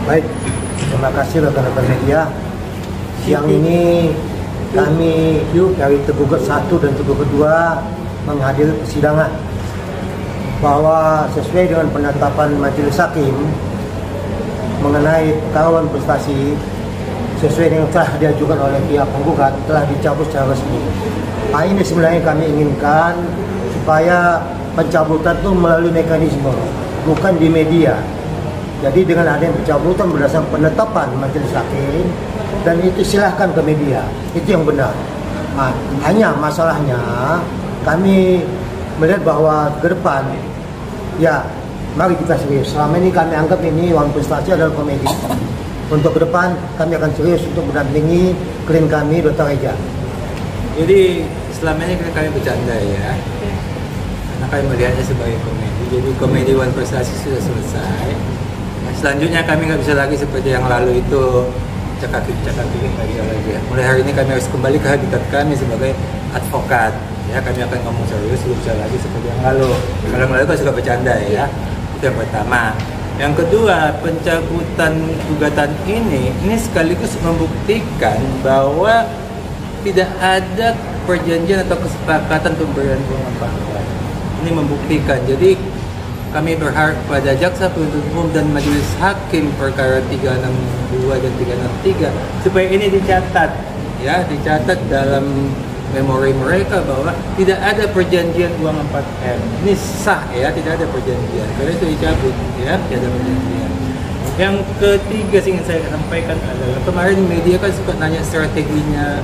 Baik, terima kasih rekan-rekan media. Siang ini kami dari tergugat 1 dan tergugat 2 menghadiri persidangan bahwa sesuai dengan penetapan Majelis Hakim mengenai perkawinan prestasi sesuai dengan telah diajukan oleh pihak penggugat telah dicabut secara resmi. Ini sebenarnya kami inginkan supaya pencabutan itu melalui mekanisme, bukan di media. Jadi dengan adanya pencabutan berdasarkan penetapan Majelis Hakim, dan itu silahkan ke media, itu yang benar. Hanya masalahnya kami melihat bahwa ke depan, ya mari kita serius. Selama ini kami anggap ini uang prestasi adalah komedi. Untuk ke depan kami akan serius untuk mendampingi klien kami, Dr. Reja. Jadi selama ini kami bercanda ya, karena kami melihatnya sebagai komedi. Jadi komedi uang prestasi sudah selesai. Selanjutnya kami nggak bisa lagi seperti yang lalu itu cakap-cakapin lagi. Mulai hari ini kami harus kembali ke habitat kami sebagai advokat. Ya, kami akan ngomong serius, belum bisa lagi seperti yang lalu. Kalau yang lalu kan suka bercanda ya. Itu yang pertama. Yang kedua, pencabutan gugatan ini sekaligus membuktikan bahwa tidak ada perjanjian atau kesepakatan pemberian pengetahuan. Ini membuktikan. Jadi kami berharap pada Jaksa Penuntut Umum dan Majelis Hakim perkara 362 dan 363 supaya ini dicatat, ya, dicatat dalam memori mereka bahwa tidak ada perjanjian uang 4M. Ini sah ya, tidak ada perjanjian. Karena itu dicabut, ya, tidak ada perjanjian. Yang ketiga yang saya sampaikan adalah kemarin media kan suka nanya strateginya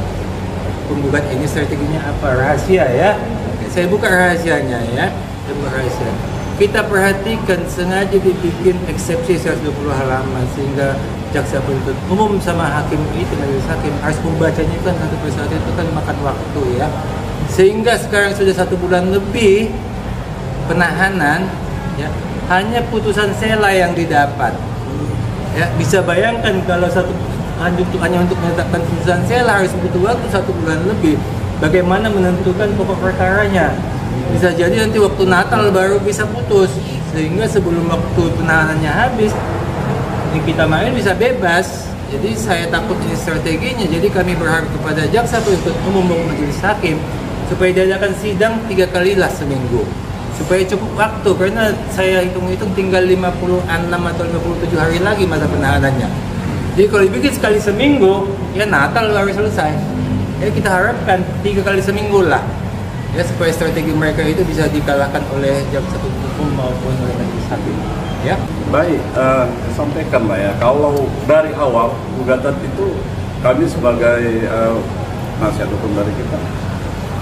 penggugat ini, strateginya apa? Rahasia ya. Oke, saya buka rahasianya ya. Saya buka rahasia. Kita perhatikan sengaja dibikin eksepsi 120 halaman sehingga jaksa penuntut umum sama hakim itu, majelis hakim harus membacanya kan satu persatu, itu kan makan waktu ya. Sehingga sekarang sudah 1 bulan lebih penahanan ya, hanya putusan sela yang didapat. Ya, bisa bayangkan kalau hanya untuk menetapkan putusan sela harus butuh waktu 1 bulan lebih. Bagaimana menentukan pokok perkaranya? Bisa jadi nanti waktu Natal baru bisa putus, sehingga sebelum waktu penahanannya habis ini kita main bisa bebas. Jadi saya takut ini strateginya. Jadi kami berharap kepada jaksa penuntut umum dan majelis hakim supaya diadakan sidang 3 kali lah seminggu supaya cukup waktu, karena saya hitung-hitung tinggal 56 atau 57 hari lagi masa penahanannya. Jadi kalau dibikin sekali seminggu ya Natal baru selesai. Ya kita harapkan 3 kali seminggu lah, ya, supaya strategi mereka itu bisa dikalahkan oleh jaksa penuntut umum maupun oleh majelis hakim. Ya. Baik, sampaikan lah ya. Kalau dari awal gugatan itu kami sebagai nasihat hukum dari kita,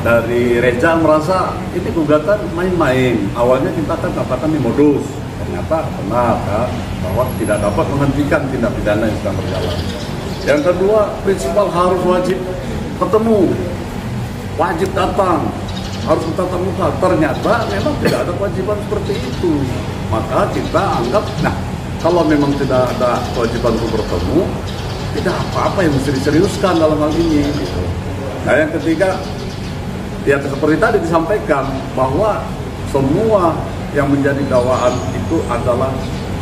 dari Reja merasa ini gugatan main-main. Awalnya kita kan katakan ini modus, ternyata benar kan, bahwa tidak dapat menghentikan tindak pidana yang sedang berjalan. Yang kedua, prinsipal harus wajib ketemu, wajib datang, harus tatap muka. Ternyata memang tidak ada kewajiban seperti itu. Maka kita anggap, nah kalau memang tidak ada kewajiban untuk bertemu, tidak apa-apa yang mesti diseriuskan dalam hal ini. Gitu. Nah yang ketiga, ya seperti tadi disampaikan bahwa semua yang menjadi dakwaan itu adalah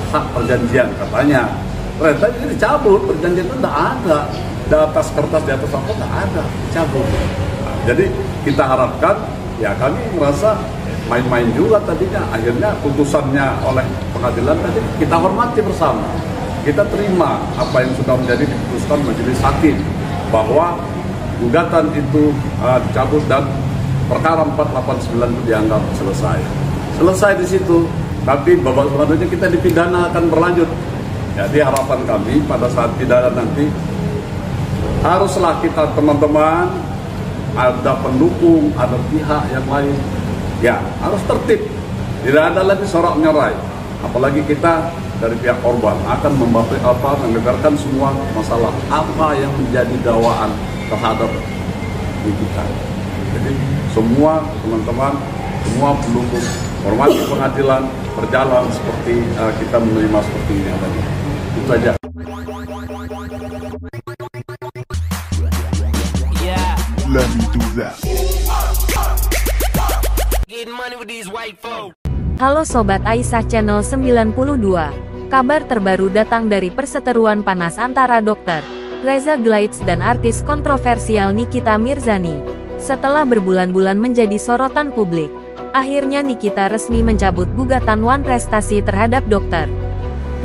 hak perjanjian katanya. Ternyata ini dicabut, perjanjian itu tidak ada. Di atas kertas, di atas apa tidak ada, dicabut. Nah, jadi kita harapkan, ya kami merasa main-main juga tadinya, akhirnya putusannya oleh pengadilan tadi kita hormati bersama, kita terima apa yang sudah menjadi diputuskan majelis hakim bahwa gugatan itu dicabut dan perkara 489 itu dianggap selesai di situ. Tapi babak selanjutnya kita dipidana akan berlanjut. Jadi harapan kami pada saat pidana nanti haruslah kita teman-teman, ada pendukung, ada pihak yang lain, ya harus tertib, tidak ada lagi sorak menyerai. Apalagi kita dari pihak korban akan mengedarkan semua masalah apa yang menjadi dakwaan terhadap kita. Jadi semua teman-teman, semua pendukung hormati pengadilan berjalan seperti kita menerima seperti ini adanya. Itu saja. Let me do that. Halo Sobat Aisyah Channel 92. Kabar terbaru datang dari perseteruan panas antara Dr. Reza Glides dan artis kontroversial Nikita Mirzani. Setelah berbulan-bulan menjadi sorotan publik, akhirnya Nikita resmi mencabut gugatan Wan Prestasi terhadap Dr.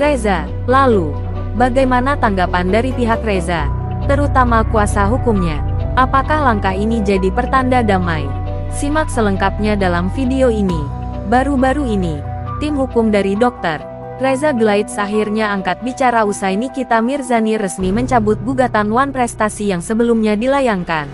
Reza. Lalu, bagaimana tanggapan dari pihak Reza, terutama kuasa hukumnya? Apakah langkah ini jadi pertanda damai? Simak selengkapnya dalam video ini. Baru-baru ini, tim hukum dari Dr. Reza Glides akhirnya angkat bicara usai Nikita Mirzani resmi mencabut gugatan Wan Prestasi yang sebelumnya dilayangkan.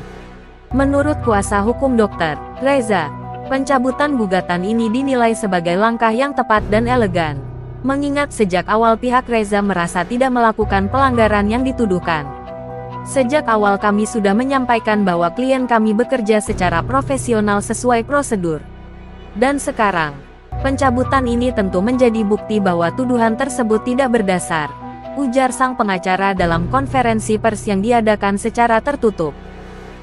Menurut kuasa hukum Dr. Reza, pencabutan gugatan ini dinilai sebagai langkah yang tepat dan elegan. Mengingat sejak awal pihak Reza merasa tidak melakukan pelanggaran yang dituduhkan. Sejak awal kami sudah menyampaikan bahwa klien kami bekerja secara profesional sesuai prosedur. Dan sekarang, pencabutan ini tentu menjadi bukti bahwa tuduhan tersebut tidak berdasar, ujar sang pengacara dalam konferensi pers yang diadakan secara tertutup.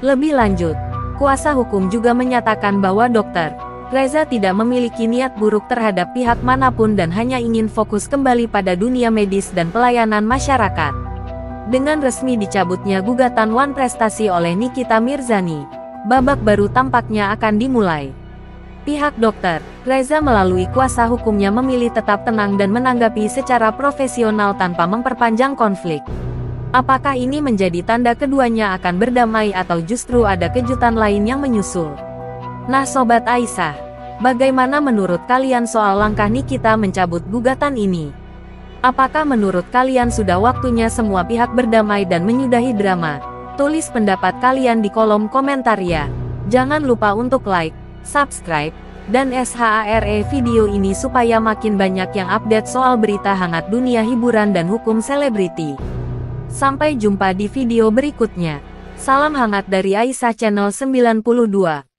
Lebih lanjut, kuasa hukum juga menyatakan bahwa Dr. Reza tidak memiliki niat buruk terhadap pihak manapun dan hanya ingin fokus kembali pada dunia medis dan pelayanan masyarakat. Dengan resmi dicabutnya gugatan Wan Prestasi oleh Nikita Mirzani, babak baru tampaknya akan dimulai. Pihak Dr. Reza melalui kuasa hukumnya memilih tetap tenang dan menanggapi secara profesional tanpa memperpanjang konflik. Apakah ini menjadi tanda keduanya akan berdamai atau justru ada kejutan lain yang menyusul? Nah Sobat Aisyah, bagaimana menurut kalian soal langkah Nikita mencabut gugatan ini? Apakah menurut kalian sudah waktunya semua pihak berdamai dan menyudahi drama? Tulis pendapat kalian di kolom komentar ya. Jangan lupa untuk like, subscribe, dan share video ini supaya makin banyak yang update soal berita hangat dunia hiburan dan hukum selebriti. Sampai jumpa di video berikutnya. Salam hangat dari Aisyah Channel 92.